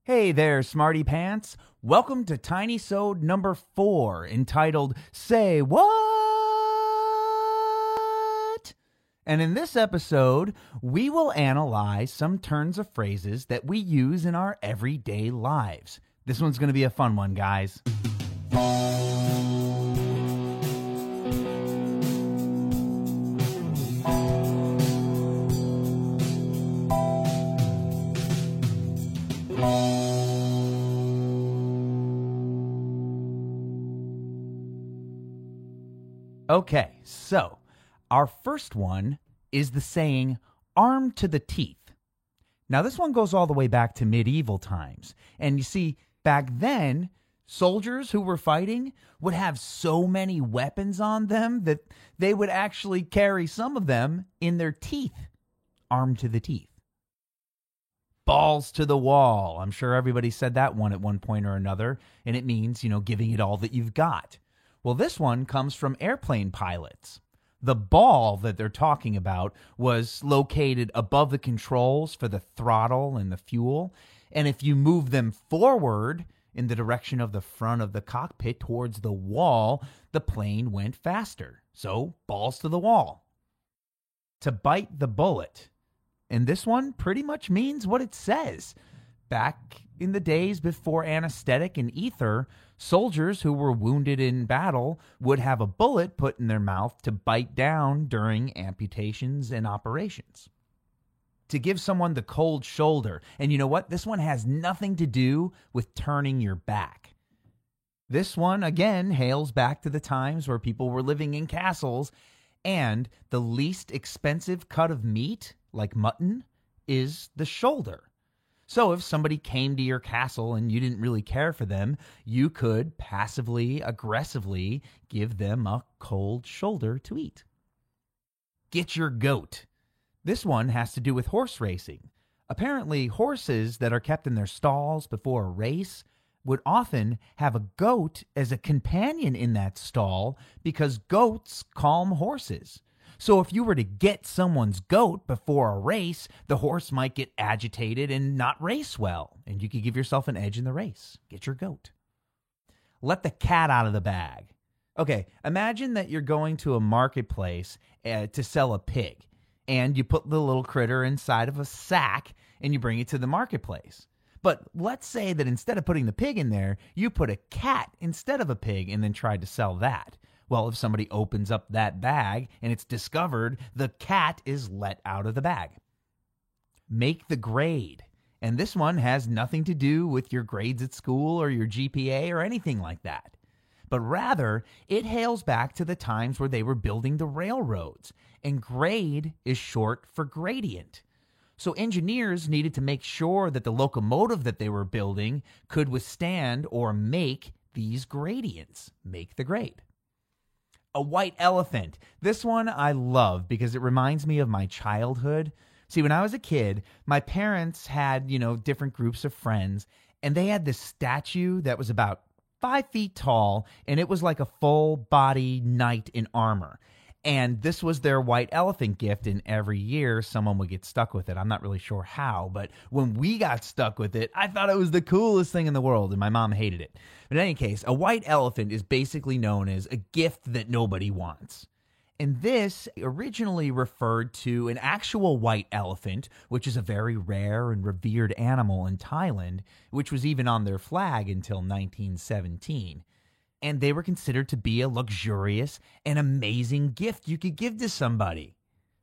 Hey there, Smarty Pants. Welcome to Tiny Sode number 4, entitled Say What? And in this episode, we will analyze some turns of phrases that we use in our everyday lives. This one's going to be a fun one, guys. Okay, so our first one is the saying, armed to the teeth. Now, this one goes all the way back to medieval times. And you see, back then, soldiers who were fighting would have so many weapons on them that they would actually carry some of them in their teeth, armed to the teeth. Balls to the wall. I'm sure everybody said that one at one point or another, and it means, giving it all that you've got. Well, this one comes from airplane pilots. The ball that they're talking about was located above the controls for the throttle and the fuel. And if you move them forward in the direction of the front of the cockpit towards the wall, the plane went faster. So, balls to the wall. To bite the bullet. And this one pretty much means what it says. Back in the days before anesthetic and ether, soldiers who were wounded in battle would have a bullet put in their mouth to bite down during amputations and operations. To give someone the cold shoulder. And you know what? This one has nothing to do with turning your back. This one, again, hails back to the times where people were living in castles, and the least expensive cut of meat, like mutton, is the shoulder. So if somebody came to your castle and you didn't really care for them, you could passively, aggressively give them a cold shoulder to eat. Get your goat. This one has to do with horse racing. Apparently, horses that are kept in their stalls before a race would often have a goat as a companion in that stall because goats calm horses. So if you were to get someone's goat before a race, the horse might get agitated and not race well, and you could give yourself an edge in the race. Get your goat. Let the cat out of the bag. Okay, imagine that you're going to a marketplace to sell a pig, and you put the little critter inside of a sack, and you bring it to the marketplace. But let's say that instead of putting the pig in there, you put a cat instead of a pig and then tried to sell that. Well, if somebody opens up that bag and it's discovered, the cat is let out of the bag. Make the grade. And this one has nothing to do with your grades at school or your GPA or anything like that. But rather, it hails back to the times where they were building the railroads. And grade is short for gradient. So engineers needed to make sure that the locomotive that they were building could withstand or make these gradients. Make the grade. A white elephant. This one I love because it reminds me of my childhood. See, when I was a kid, my parents had, different groups of friends, and they had this statue that was about 5 feet tall, and it was like a full body knight in armor. And this was their white elephant gift, and every year someone would get stuck with it. I'm not really sure how, but when we got stuck with it, I thought it was the coolest thing in the world, and my mom hated it. But in any case, a white elephant is basically known as a gift that nobody wants. And this originally referred to an actual white elephant, which is a very rare and revered animal in Thailand, which was even on their flag until 1917. And they were considered to be a luxurious and amazing gift you could give to somebody.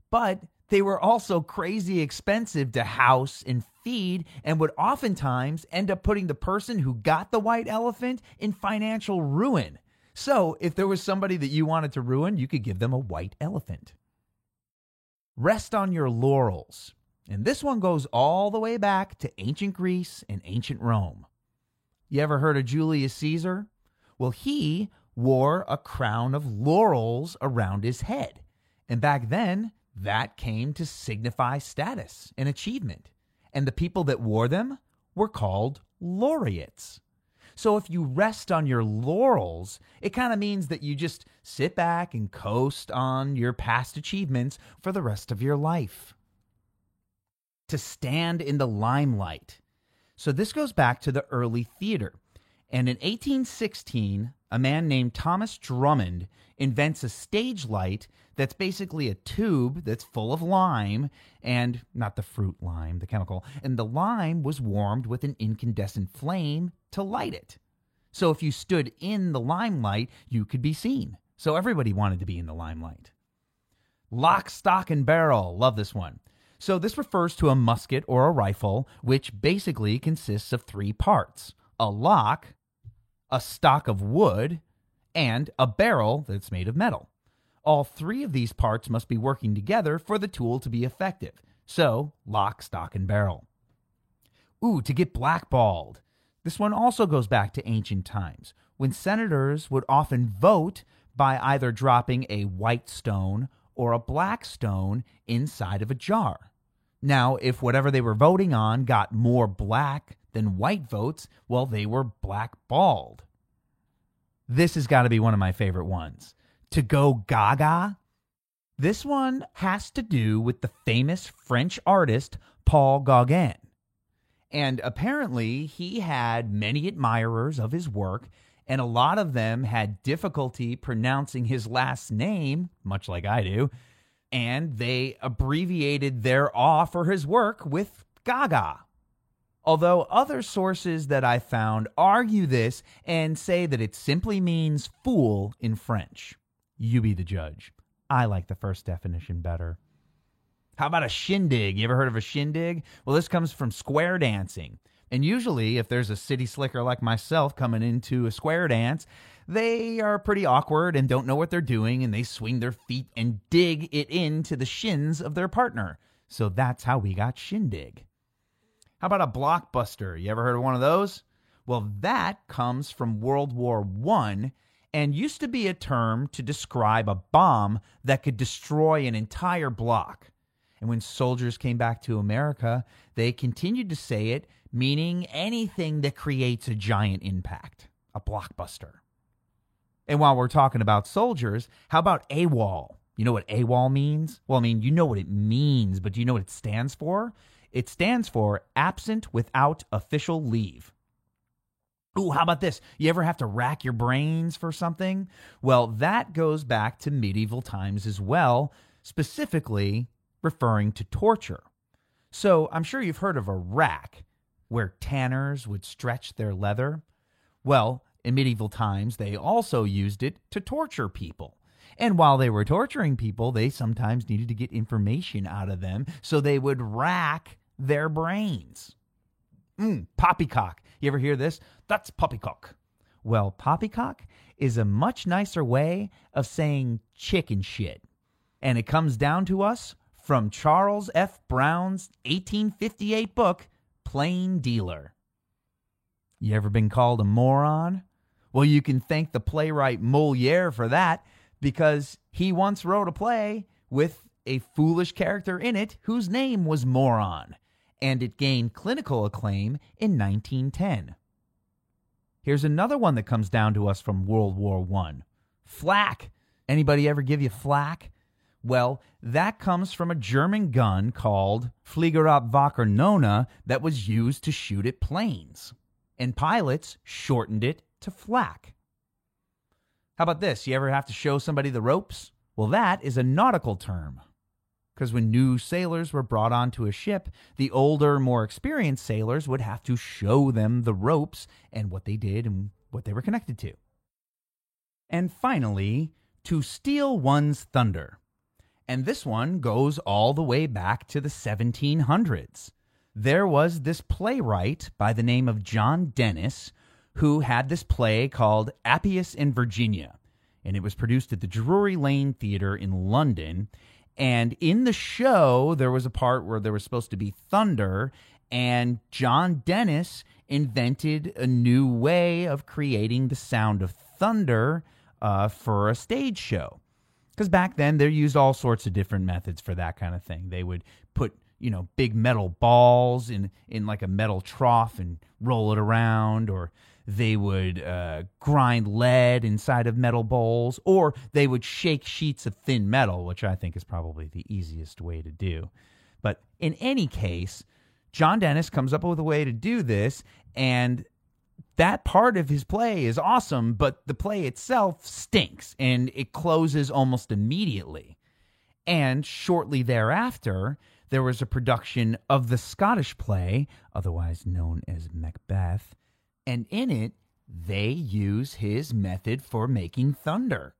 But they were also crazy expensive to house and feed, and would oftentimes end up putting the person who got the white elephant in financial ruin. So if there was somebody that you wanted to ruin, you could give them a white elephant. Rest on your laurels. And this one goes all the way back to ancient Greece and ancient Rome. You ever heard of Julius Caesar? Well, he wore a crown of laurels around his head. And back then, that came to signify status and achievement. And the people that wore them were called laureates. So if you rest on your laurels, it kind of means that you just sit back and coast on your past achievements for the rest of your life. To stand in the limelight. So this goes back to the early theater. And in 1816, a man named Thomas Drummond invents a stage light that's basically a tube that's full of lime, and not the fruit lime, the chemical, and the lime was warmed with an incandescent flame to light it. So if you stood in the limelight, you could be seen. So everybody wanted to be in the limelight. Lock, stock, and barrel. Love this one. So this refers to a musket or a rifle, which basically consists of three parts: a lock, a stock of wood, and a barrel that's made of metal. All three of these parts must be working together for the tool to be effective. So, lock, stock, and barrel. Ooh, to get blackballed. This one also goes back to ancient times, when senators would often vote by either dropping a white stone or a black stone inside of a jar. Now, if whatever they were voting on got more black than white votes, well, they were blackballed. This has got to be one of my favorite ones. To go gaga. This one has to do with the famous French artist Paul Gauguin. And apparently he had many admirers of his work, and a lot of them had difficulty pronouncing his last name, much like I do, and they abbreviated their awe for his work with Gaga. Although other sources that I found argue this and say that it simply means fool in French. You be the judge. I like the first definition better. How about a shindig? You ever heard of a shindig? Well, this comes from square dancing. And usually, if there's a city slicker like myself coming into a square dance, they are pretty awkward and don't know what they're doing, and they swing their feet and dig it into the shins of their partner. So that's how we got shindig. How about a blockbuster? You ever heard of one of those? Well, that comes from World War I and used to be a term to describe a bomb that could destroy an entire block. And when soldiers came back to America, they continued to say it, meaning anything that creates a giant impact, a blockbuster. And while we're talking about soldiers, how about AWOL? You know what AWOL means? Well, I mean, you know what it means, but do you know what it stands for? It stands for absent without official leave. Ooh, how about this? You ever have to rack your brains for something? Well, that goes back to medieval times as well, specifically referring to torture. So I'm sure you've heard of a rack, where tanners would stretch their leather. Well, in medieval times, they also used it to torture people. And while they were torturing people, they sometimes needed to get information out of them, so they would rack their brains. Poppycock. You ever hear this? That's poppycock. Well, poppycock is a much nicer way of saying chicken shit. And it comes down to us from Charles F. Brown's 1858 book, Plain Dealer. You ever been called a moron? Well, you can thank the playwright Molière for that, because he once wrote a play with a foolish character in it whose name was Moron, and it gained clinical acclaim in 1910. Here's another one that comes down to us from World War I. Flak. Anybody ever give you flak? Well, that comes from a German gun called Fliegerabwehr Nona that was used to shoot at planes. And pilots shortened it to flak. How about this? You ever have to show somebody the ropes? Well, that is a nautical term. Because when new sailors were brought onto a ship, the older, more experienced sailors would have to show them the ropes and what they did and what they were connected to. And finally, to steal one's thunder. And this one goes all the way back to the 1700s. There was this playwright by the name of John Dennis who had this play called Appius in Virginia. And it was produced at the Drury Lane Theatre in London. And in the show, there was a part where there was supposed to be thunder, and John Dennis invented a new way of creating the sound of thunder for a stage show. Because back then, they used all sorts of different methods for that kind of thing. They would put, big metal balls in like a metal trough and roll it around, or they would grind lead inside of metal bowls, or they would shake sheets of thin metal, which I think is probably the easiest way to do. But in any case, John Dennis comes up with a way to do this, and that part of his play is awesome, but the play itself stinks, and it closes almost immediately. And shortly thereafter, there was a production of the Scottish play, otherwise known as Macbeth, and in it, they use his method for making thunder.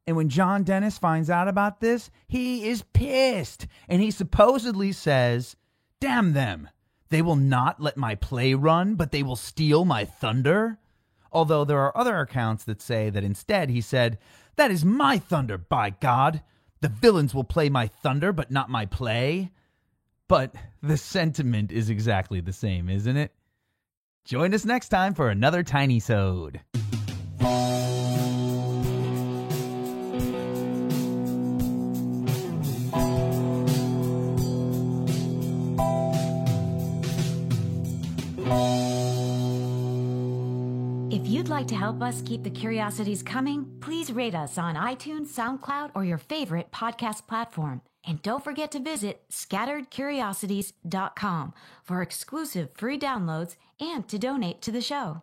And when John Dennis finds out about this, he is pissed, and he supposedly says, "Damn them! They will not let my play run, but they will steal my thunder." Although there are other accounts that say that instead he said, "That is my thunder, by God! The villains will play my thunder, but not my play." But the sentiment is exactly the same, isn't it? Join us next time for another Tiny-sode. If you'd like to help us keep the curiosities coming, please rate us on iTunes, SoundCloud, or your favorite podcast platform. And don't forget to visit scatteredcuriosities.com for exclusive free downloads and to donate to the show.